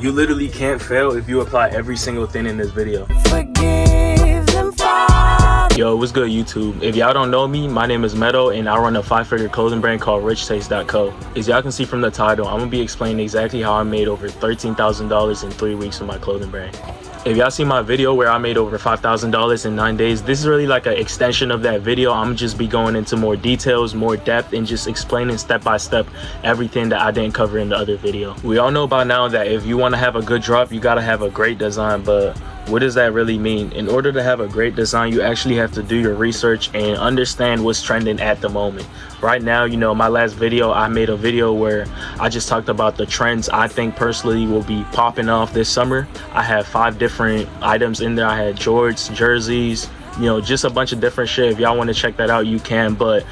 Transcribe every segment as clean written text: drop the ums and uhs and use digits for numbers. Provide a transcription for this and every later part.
You literally can't fail if you apply every single thing in this video. Forgive them, Father. Yo, what's good, YouTube? If y'all don't know me, my name is Meadow, and I run a 5-figure clothing brand called RichTaste.co. As y'all can see from the title, I'm gonna be explaining exactly how I made over $13,000 in 3 weeks with my clothing brand. If y'all see my video where I made over $5,000 in 9 days, this is really like an extension of that video. I'm just be going into more details, more depth, and just explaining step by step everything that I didn't cover in the other video. We all know by now that if you want to have a good drop, you gotta have a great design, but what does that really mean? In order to have a great design, you actually have to do your research and understand what's trending at the moment. Right now, you know, my last video, I made a video where I just talked about the trends I think personally will be popping off this summer. I have 5 different items in there. I had jorts, jerseys, you know, just a bunch of different shit. If y'all want to check that out, you can, but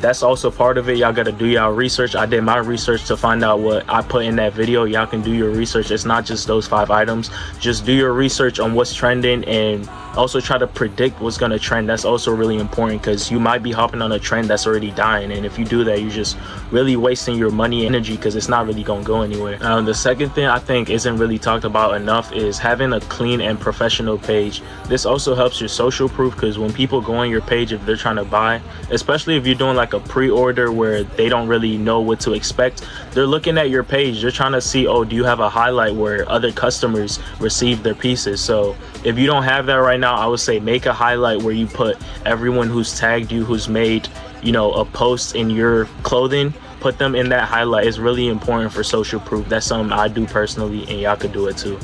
that's also part of it. Y'all got to do y'all research. I did my research to find out what I put in that video. Y'all can do your research. It's not just those 5 items. Just do your research on what's trending and also try to predict what's going to trend. That's also really important because you might be hopping on a trend that's already dying, and if you do that, you're just really wasting your money and energy because it's not really going to go anywhere. The second thing I think isn't really talked about enough is having a clean and professional page. This also helps your social proof because when people go on your page, if they're trying to buy, especially if you're doing like a pre-order where they don't really know what to expect, they're looking at your page, they're trying to see, oh, do you have a highlight where other customers receive their pieces? So if you don't have that right now, I would say make a highlight where you put everyone who's tagged you, who's made, you know, a post in your clothing, put them in that highlight. It's really important for social proof. That's something I do personally, and y'all could do it too.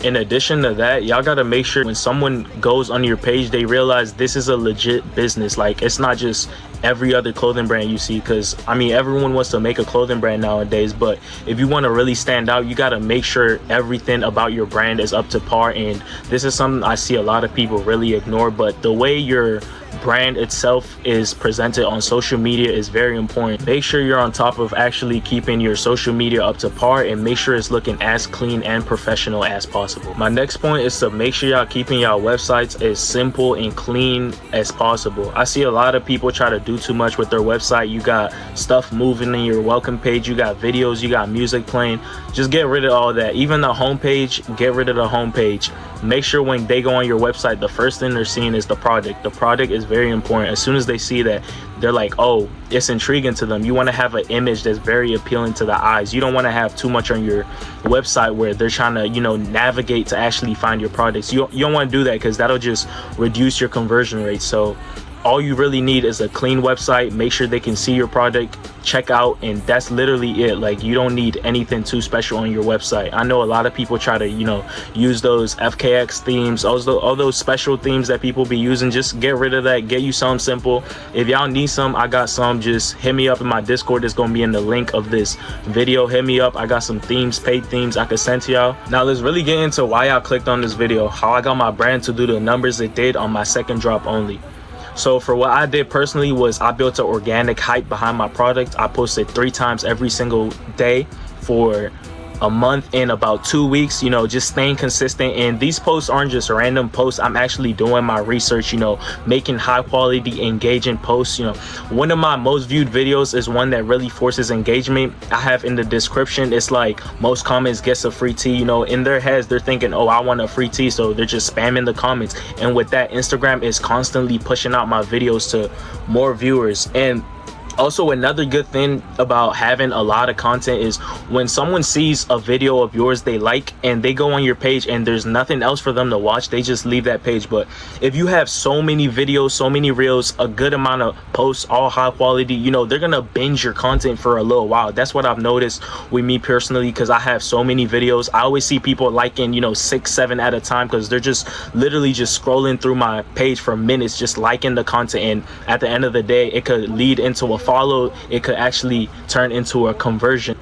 In addition to that, y'all gotta make sure when someone goes on your page, they realize this is a legit business. Like, it's not just every other clothing brand you see, because I mean, everyone wants to make a clothing brand nowadays, but if you want to really stand out, you got to make sure everything about your brand is up to par. And this is something I see a lot of people really ignore, but the way your brand itself is presented on social media is very important. Make sure you're on top of actually keeping your social media up to par, and make sure it's looking as clean and professional as possible. My next point is to make sure y'all keeping y'all websites as simple and clean as possible. I see a lot of people try to do too much with their website. You got stuff moving in your welcome page, you got videos, you got music playing. Just get rid of all that. Even the homepage, get rid of the homepage. Make sure when they go on your website, the first thing they're seeing is the product. The product is very important. As soon as they see that, they're like, oh, it's intriguing to them. You want to have an image that's very appealing to the eyes. You don't want to have too much on your website where they're trying to, you know, navigate to actually find your products. You don't want to do that because that'll just reduce your conversion rate. So all you really need is a clean website. Make sure they can see your product, check out, and that's literally it. Like, you don't need anything too special on your website. I know a lot of people try to, you know, use those FKX themes, all those special themes that people be using. Just get rid of that. Get you something simple. If y'all need some, I got some. Just hit me up in my Discord. It's gonna be in the link of this video. Hit me up. I got some themes, paid themes I could send to y'all. Now let's really get into why y'all clicked on this video, how I got my brand to do the numbers it did on my second drop only. So for what I did personally was I built an organic hype behind my product. I posted 3 times every single day for a month in about 2 weeks, you know, just staying consistent. And these posts aren't just random posts. I'm actually doing my research, you know, making high quality, engaging posts. You know, one of my most viewed videos is one that really forces engagement. I have in the description, it's like most comments gets a free tee. You know, in their heads, they're thinking, oh, I want a free tee. So they're just spamming the comments. And with that, Instagram is constantly pushing out my videos to more viewers. And also, another good thing about having a lot of content is when someone sees a video of yours they like and they go on your page and there's nothing else for them to watch, they just leave that page. But if you have so many videos, so many reels, a good amount of posts, all high quality, you know, they're gonna binge your content for a little while. That's what I've noticed with me personally, because I have so many videos. I always see people liking, you know, 6, 7 at a time, because they're just literally just scrolling through my page for minutes, just liking the content. And at the end of the day, it could lead into a follow. It could actually turn into a conversion.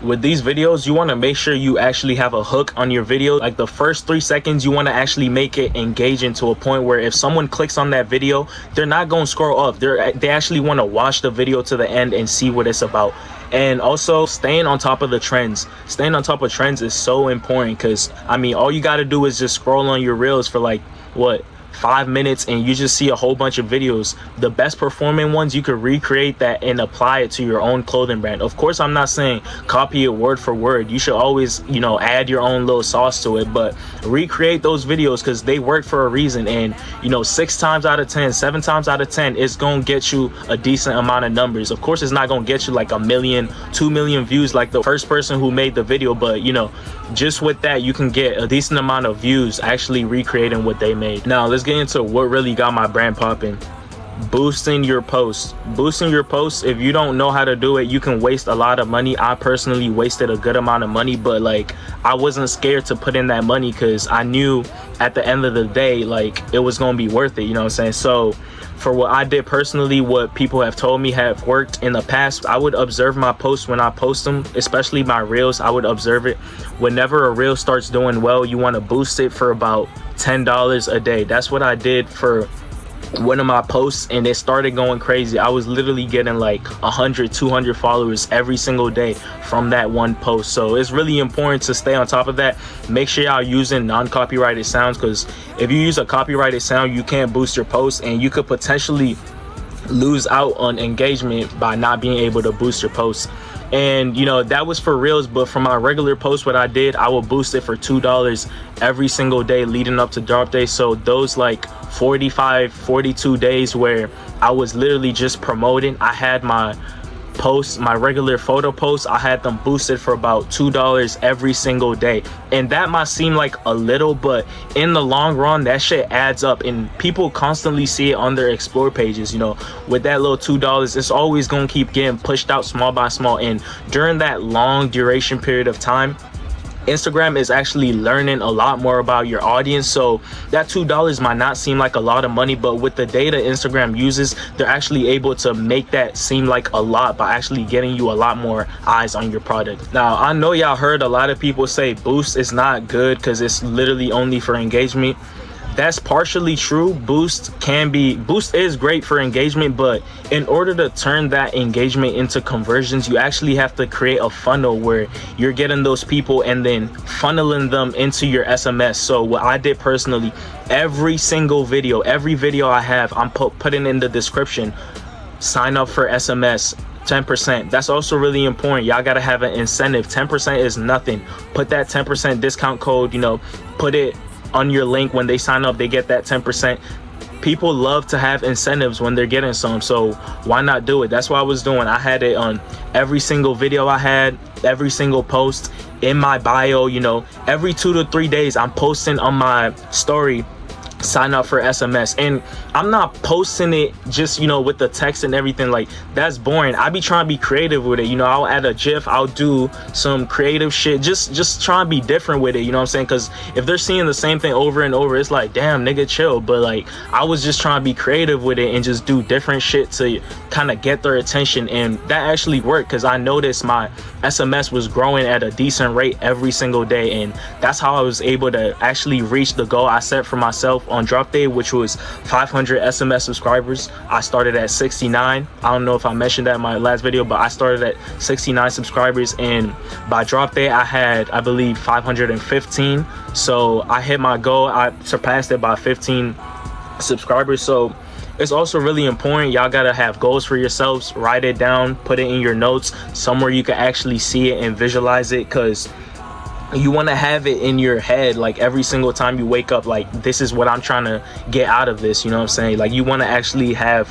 With these videos, you want to make sure you actually have a hook on your video. Like the first 3 seconds, you want to actually make it engaging to a point where if someone clicks on that video, they're not going to scroll up. They actually want to watch the video to the end and see what it's about. And also staying on top of the trends. Staying on top of trends is so important, because I mean, all you got to do is just scroll on your reels for like what, 5 minutes and you just see a whole bunch of videos. The best performing ones, you could recreate that and apply it to your own clothing brand. Of course, I'm not saying copy it word for word. You should always, you know, add your own little sauce to it, but recreate those videos because they work for a reason. And, you know, 6 times out of 10, 7 times out of 10, it's gonna get you a decent amount of numbers. Of course, it's not gonna get you like 1 million, 2 million views like the first person who made the video, but you know, just with that, you can get a decent amount of views actually recreating what they made. Now let's get into what really got my brand popping. Boosting your posts. Boosting your posts, if you don't know how to do it, you can waste a lot of money. I personally wasted a good amount of money, but like, I wasn't scared to put in that money because I knew at the end of the day, like, it was gonna be worth it, you know what I'm saying? So for what I did personally, what people have told me have worked in the past, I would observe my posts when I post them, especially my reels. I would observe it. Whenever a reel starts doing well, you want to boost it for about $10 a day. That's what I did for one of my posts, and it started going crazy. I was literally getting like 100, 200 followers every single day from that one post. So it's really important to stay on top of that. Make sure y'all using non-copyrighted sounds, because if you use a copyrighted sound, you can't boost your post and you could potentially lose out on engagement by not being able to boost your posts. And you know, that was for reels, but for my regular post, what I did, I will boost it for $2 every single day leading up to drop day. So those like 45, 42 days where I was literally just promoting, I had my posts, my regular photo posts, I had them boosted for about $2 every single day. And that might seem like a little, but in the long run, that shit adds up, and people constantly see it on their explore pages. You know, with that little $2, it's always gonna keep getting pushed out small by small. And during that long duration period of time, Instagram is actually learning a lot more about your audience. So that $2 might not seem like a lot of money, but with the data Instagram uses, they're actually able to make that seem like a lot by actually getting you a lot more eyes on your product. Now, I know y'all heard a lot of people say boost is not good because it's literally only for engagement. That's partially true. Boost is great for engagement, but in order to turn that engagement into conversions, you actually have to create a funnel where you're getting those people and then funneling them into your SMS. So what I did personally, every video I have, I'm putting in the description, sign up for SMS 10%. That's also really important. Y'all gotta have an incentive. 10% is nothing. Put that 10% discount code, you know, put it on your link. When they sign up, they get that 10%. People love to have incentives when they're getting some, so why not do it? That's what I was doing. I had it on every single video I had, every single post, in my bio. You know, every 2 to 3 days I'm posting on my story, sign up for SMS. And I'm not posting it just, you know, with the text and everything. Like, that's boring. I be trying to be creative with it. You know, I'll add a GIF, I'll do some creative shit, just try and be different with it, you know what I'm saying? Because if they're seeing the same thing over and over, it's like, damn, nigga, chill. But like, I was just trying to be creative with it and just do different shit to kind of get their attention. And that actually worked, because I noticed my SMS was growing at a decent rate every single day. And that's how I was able to actually reach the goal I set for myself on drop day, which was 500 SMS subscribers. I started at 69. I don't know if I mentioned that in my last video, but I started at 69 subscribers, and by drop day I had, I believe, 515. So I hit my goal. I surpassed it by 15 subscribers. So it's also really important, y'all gotta have goals for yourselves. Write it down, put it in your notes somewhere you can actually see it and visualize it, because you want to have it in your head like every single time you wake up, like, this is what I'm trying to get out of this, you know what I'm saying? Like, you want to actually have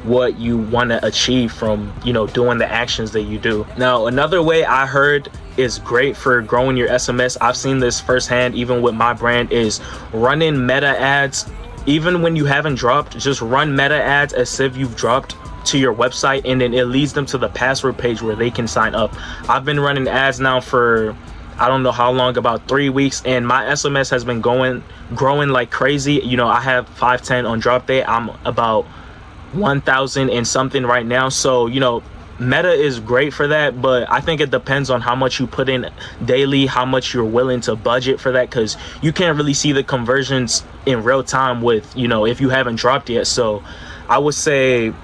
what you want to achieve from, you know, doing the actions that you do. Now, another way I heard is great for growing your SMS, I've seen this firsthand even with my brand, is running meta ads. Even when you haven't dropped, just run meta ads as if you've dropped to your website, and then it leads them to the password page where they can sign up. I've been running ads now for, I don't know how long, about 3 weeks, and my SMS has been growing like crazy. You know, I have 510 on drop day. I'm about 1,000 and something right now. So, you know, Meta is great for that, but I think it depends on how much you put in daily, how much you're willing to budget for that, because you can't really see the conversions in real time with, you know, if you haven't dropped yet. So I would say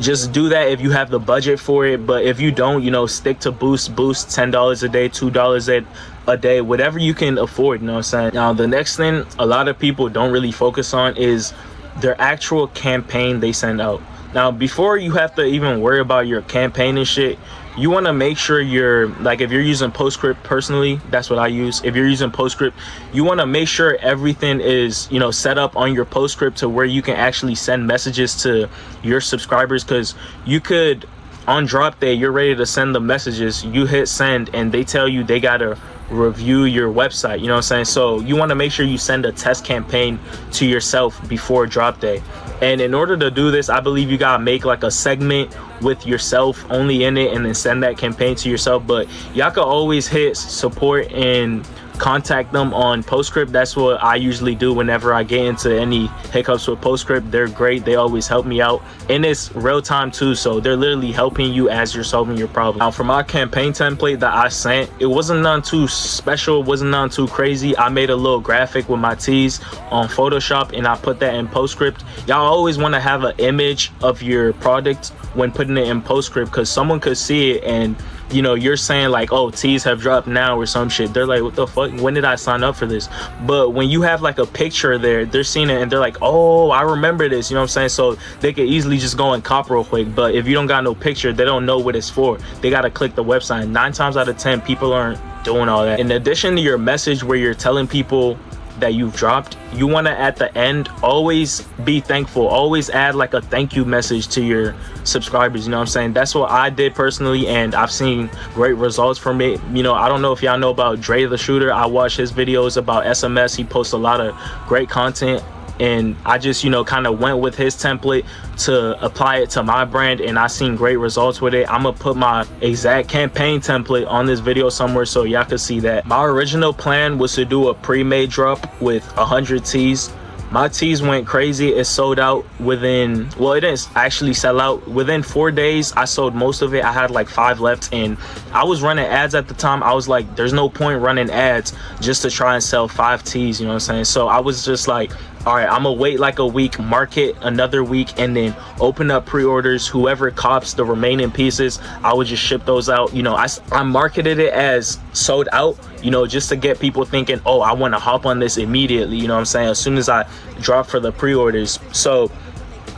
just do that if you have the budget for it. But if you don't, you know, stick to Boost $10 a day, $2 a day, whatever you can afford, you know what I'm saying? Now, the next thing a lot of people don't really focus on is their actual campaign they send out. Now, before you have to even worry about your campaign and shit, you want to make sure you're, like, if you're using PostScript, personally, that's what I use. If you're using PostScript, you want to make sure everything is, you know, set up on your PostScript to where you can actually send messages to your subscribers. Because you could, on drop day, you're ready to send the messages, you hit send, and they tell you they gotta review your website, you know what I'm saying? So you want to make sure you send a test campaign to yourself before drop day. And in order to do this, I believe you gotta make like a segment with yourself only in it, and then send that campaign to yourself. But y'all can always hit support and contact them on PostScript. That's what I usually do whenever I get into any hiccups with PostScript. They're great, they always help me out, and it's real time too, so they're literally helping you as you're solving your problem. Now, for my campaign template that I sent, it wasn't none too special, wasn't none too crazy. I made a little graphic with my tees on Photoshop, and I put that in PostScript. Y'all always want to have an image of your product when putting it in PostScript, because someone could see it and, you know, you're saying like, oh, tees have dropped now or some shit. They're like, what the fuck? When did I sign up for this? But when you have like a picture there, they're seeing it and they're like, oh, I remember this, you know what I'm saying? So they could easily just go and cop real quick. But if you don't got no picture, they don't know what it's for. They got to click the website. 9 times out of 10, people aren't doing all that. In addition to your message where you're telling people that you've dropped, you want to at the end always be thankful, always add like a thank you message to your subscribers, you know what I'm saying? That's what I did personally, and I've seen great results from it. You know, I don't know if y'all know about Dre the Shooter. I watch his videos about SMS. He posts a lot of great content, and I just, you know, kind of went with his template to apply it to my brand, and I seen great results with it. I'm gonna put my exact campaign template on this video somewhere so y'all can see that. My original plan was to do a pre-made drop with 100 tees. My tees went crazy. It sold out within, well, it didn't actually sell out. Within 4 days, I sold most of it. I had like 5 left, and I was running ads at the time. I was like, there's no point running ads just to try and sell 5 tees, you know what I'm saying? So I was just like, all right, I'm gonna wait like a week, market another week, and then open up pre-orders. Whoever cops the remaining pieces, I would just ship those out. You know, I marketed it as sold out, you know, just to get people thinking, oh, I want to hop on this immediately, you know what I'm saying, as soon as I drop for the pre-orders. So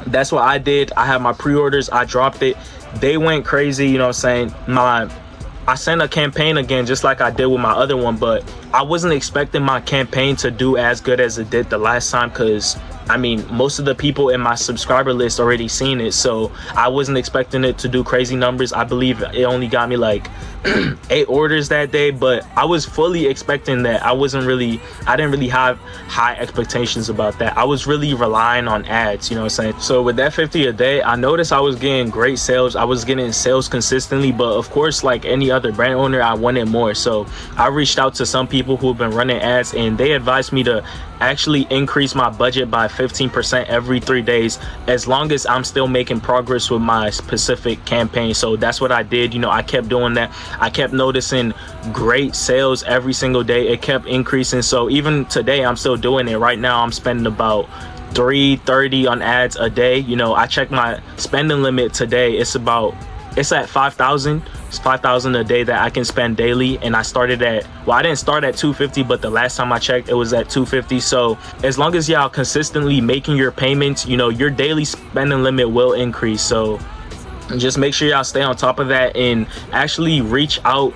that's what I did. I had my pre-orders, I dropped it, they went crazy, you know what I'm saying? I sent a campaign again just like I did with my other one, but I wasn't expecting my campaign to do as good as it did the last time, because I mean, most of the people in my subscriber list already seen it, so I wasn't expecting it to do crazy numbers. I believe it only got me like 8 orders that day, but I was fully expecting that. I didn't really have high expectations about that. I was really relying on ads, you know what I'm saying? So with that 50 a day, I noticed I was getting great sales. I was getting sales consistently, but of course, like any other brand owner, I wanted more. So I reached out to some people who have been running ads, and they advised me to actually increase my budget by 15% every 3 days, as long as I'm still making progress with my specific campaign. So that's what I did. You know, I kept doing that. I kept noticing great sales every single day. It kept increasing. So even today, I'm still doing it. Right now, I'm spending about $330 on ads a day. You know, I checked my spending limit today. It's at 5,000. It's 5,000 a day that I can spend daily, and I started at, well, I didn't start at 250, but the last time I checked, it was at 250. So as long as y'all consistently making your payments, you know, your daily spending limit will increase. So just make sure y'all stay on top of that and actually reach out,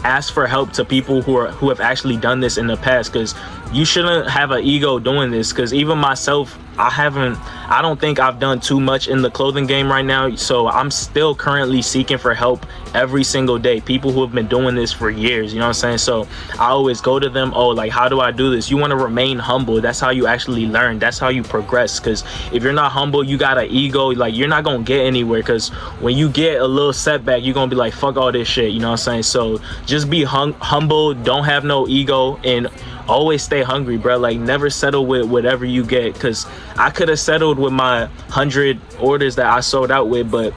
ask for help to people who have actually done this in the past, because you shouldn't have an ego doing this. Because even myself, I don't think I've done too much in the clothing game right now, so I'm still currently seeking for help every single day. People who have been doing this for years, you know what I'm saying? So I always go to them, oh, like, how do I do this? You want to remain humble. That's how you actually learn. That's how you progress. Because if you're not humble, you got an ego, like, you're not gonna get anywhere. Because when you get a little setback, you're gonna be like, fuck all this shit, you know what I'm saying? So just be humble, don't have no ego, and always stay hungry, bro. Like, never settle with whatever you get, because I could have settled with my 100 orders that I sold out with, but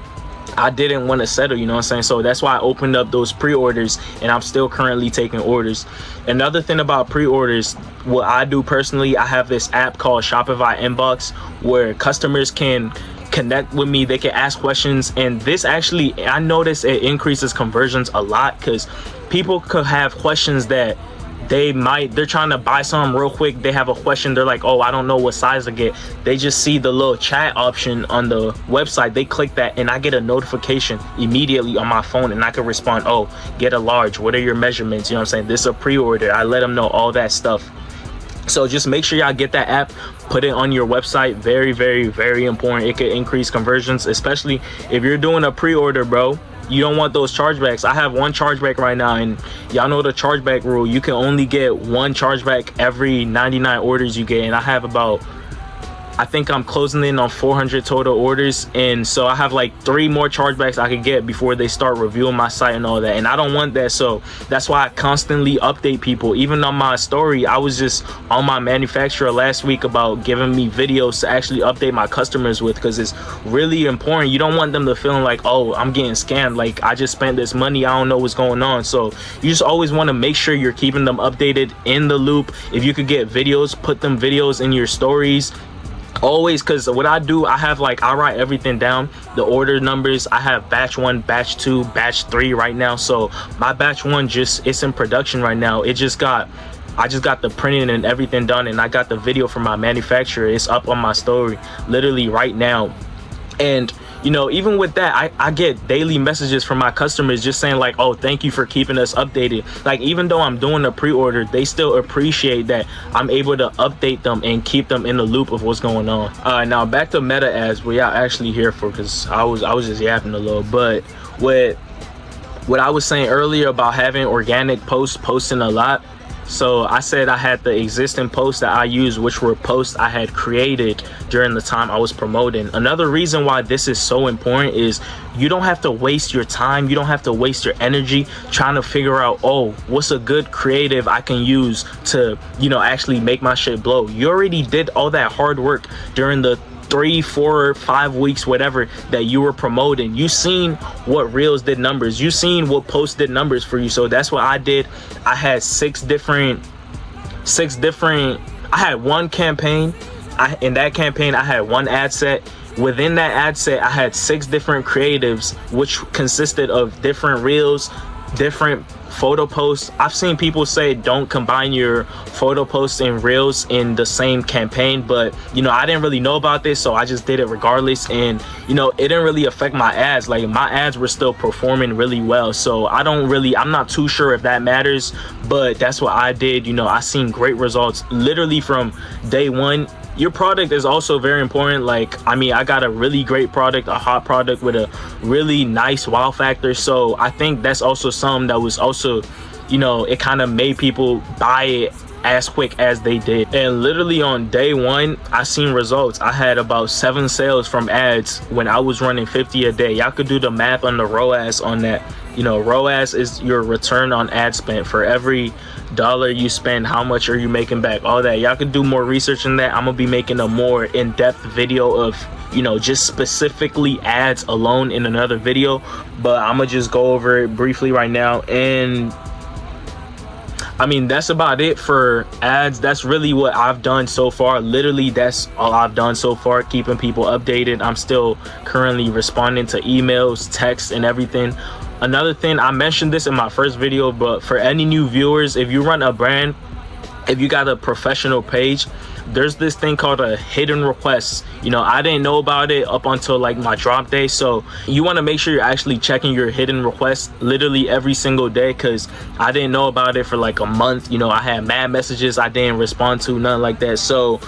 I didn't want to settle, you know what I'm saying? So that's why I opened up those pre-orders, and I'm still currently taking orders. Another thing about pre-orders, what I do personally, I have this app called Shopify Inbox, where customers can connect with me, they can ask questions. And this actually, I noticed it increases conversions a lot, because people could have questions that they're trying to buy something real quick. They have a question, they're like, oh, I don't know what size to get. They just see the little chat option on the website, they click that, and I get a notification immediately on my phone, and I can respond, oh, get a large, what are your measurements, you know what I'm saying, this is a pre-order. I let them know all that stuff. So just make sure y'all get that app, put it on your website. Very, very, very important. It could increase conversions, especially if you're doing a pre-order, bro. You don't want those chargebacks. I have one chargeback right now, and y'all know the chargeback rule. You can only get one chargeback every 99 orders you get, and I have about, I think I'm closing in on 400 total orders, and so I have like 3 more chargebacks I could get before they start reviewing my site and all that, and I don't want that. So that's why I constantly update people. Even on my story, I was just on my manufacturer last week about giving me videos to actually update my customers with, because it's really important. You don't want them to feel like, oh, I'm getting scammed, like I just spent this money, I don't know what's going on. So you just always want to make sure you're keeping them updated, in the loop. If you could get videos, put them videos in your stories always, because what I do, I have like, I write everything down, the order numbers. I have batch 1, batch 2, batch 3 right now. So my batch 1 it's in production right now. I just got the printing and everything done, and I got the video from my manufacturer. It's up on my story literally right now. And you know, even with that, I get daily messages from my customers just saying like, oh, thank you for keeping us updated. Like, even though I'm doing a pre-order, they still appreciate that I'm able to update them and keep them in the loop of what's going on. Now back to Meta ads, what y'all actually here for, because I was just yapping a little. But what I was saying earlier about having organic posts, posting a lot, so I said I had the existing posts that I use, which were posts I had created during the time I was promoting. Another reason why this is so important is you don't have to waste your time, you don't have to waste your energy trying to figure out, oh, what's a good creative I can use to, you know, actually make my shit blow. You already did all that hard work during the 3, 4, 5 weeks, whatever, that you were promoting. You seen what reels did numbers, you seen what posts did numbers for you. So that's what I did. I had six different I had one campaign. In that campaign I had one ad set. Within that ad set I had 6 different creatives, which consisted of different reels, different photo posts. I've seen people say don't combine your photo posts and reels in the same campaign, but you know, I didn't really know about this, so I just did it regardless. And you know, it didn't really affect my ads. Like, my ads were still performing really well, so I'm not too sure if that matters, but that's what I did. You know, I seen great results literally from day one. Your product is also very important. Like, I mean, I got a really great product, a hot product with a really nice wow factor. So I think that's also something that was also, you know, it kind of made people buy it as quick as they did. And literally on day one, I seen results. I had about 7 sales from ads when I was running 50 a day. Y'all could do the math on the ROAS on that. You know, ROAS is your return on ad spend. For every dollar you spend, how much are you making back, all that. Y'all can do more research in that. I'm gonna be making a more in-depth video of, you know, just specifically ads alone in another video, but I'm gonna just go over it briefly right now. And I mean, that's about it for ads. That's really what I've done so far. Literally, that's all I've done so far, keeping people updated. I'm still currently responding to emails, texts, and everything. Another thing, I mentioned this in my first video, but for any new viewers, if you run a brand, if you got a professional page, there's this thing called a hidden request. You know, I didn't know about it up until like my drop day. So you want to make sure you're actually checking your hidden requests literally every single day, because I didn't know about it for like a month. You know, I had mad messages I didn't respond to, nothing like that. So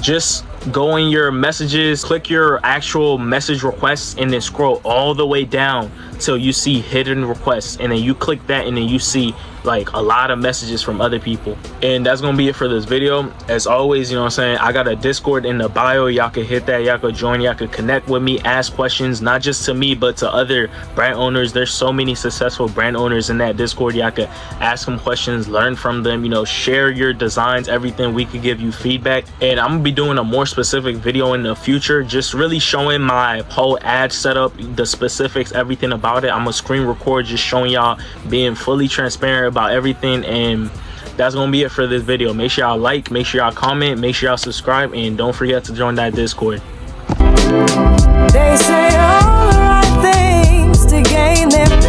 just go in your messages, click your actual message requests, and then scroll all the way down till you see hidden requests, and then you click that, and then you see like a lot of messages from other people. And that's gonna be it for this video. As always, you know what I'm saying, I got a Discord in the bio. Y'all could hit that, y'all could join, y'all could connect with me, ask questions, not just to me but to other brand owners. There's so many successful brand owners in that Discord. Y'all could ask them questions, learn from them, you know, share your designs, everything. We could give you feedback. And I'm gonna be doing a more specific video in the future, just really showing my whole ad setup, the specifics, everything about it. I'm gonna screen record, just showing y'all, being fully transparent about everything. And that's gonna be it for this video. Make sure y'all like, make sure y'all comment, make sure y'all subscribe, and don't forget to join that Discord. They say all the right things to gain their